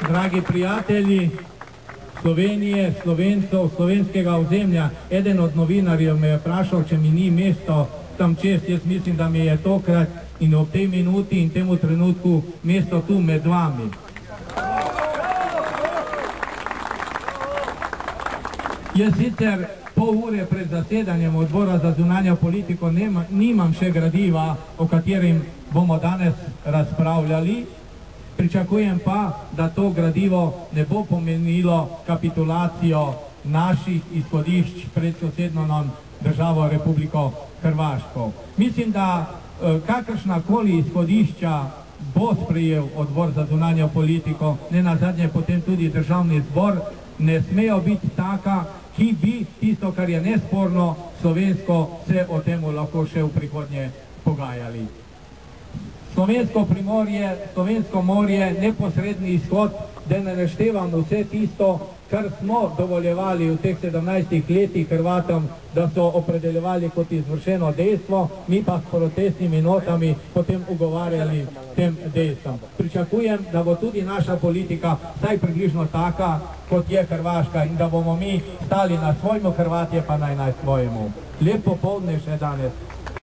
dragi prijatelji Slovenije, Slovencov, slovenskega ozemlja. Eden od novinarjev me je vprašal, če mi ni mesto tam čez. Jaz mislim, da mi je tokrat in ob tej minuti in temu trenutku mesto tu med vami. Jaz sicer pol ure pred zasedanjem odbora za zunanjo politiko nimam še gradiva, o katerim bomo danes razpravljali. Pričakujem pa, da to gradivo ne bo pomenilo kapitulacijo naših izhodišč pred sosednjo nam državo Republiko Hrvaško. Mislim, da kakršnakoli izhodišča bo sprejel odbor za zunanjo politiko, ne nazadnje potem tudi državni zbor, ne smejo biti taka, ki bi tisto, kar je nesporno slovensko, se o temu lahko še v prihodnje pogajali. Slovensko primorje, slovensko morje, neposredni izhod, da ne naštevam vse tisto, kar smo dovoljevali v teh 17 letih Hrvatom, da so opredeljevali kot izvršeno dejstvo, mi pa s protestnimi notami potem ugovarjali tem dejstvom. Pričakujem, da bo tudi naša politika vsaj približno taka, kot je Hrvaška, in da bomo mi stali na svojemu, Hrvatje pa naj na svojemu. Lep popoldne še danes.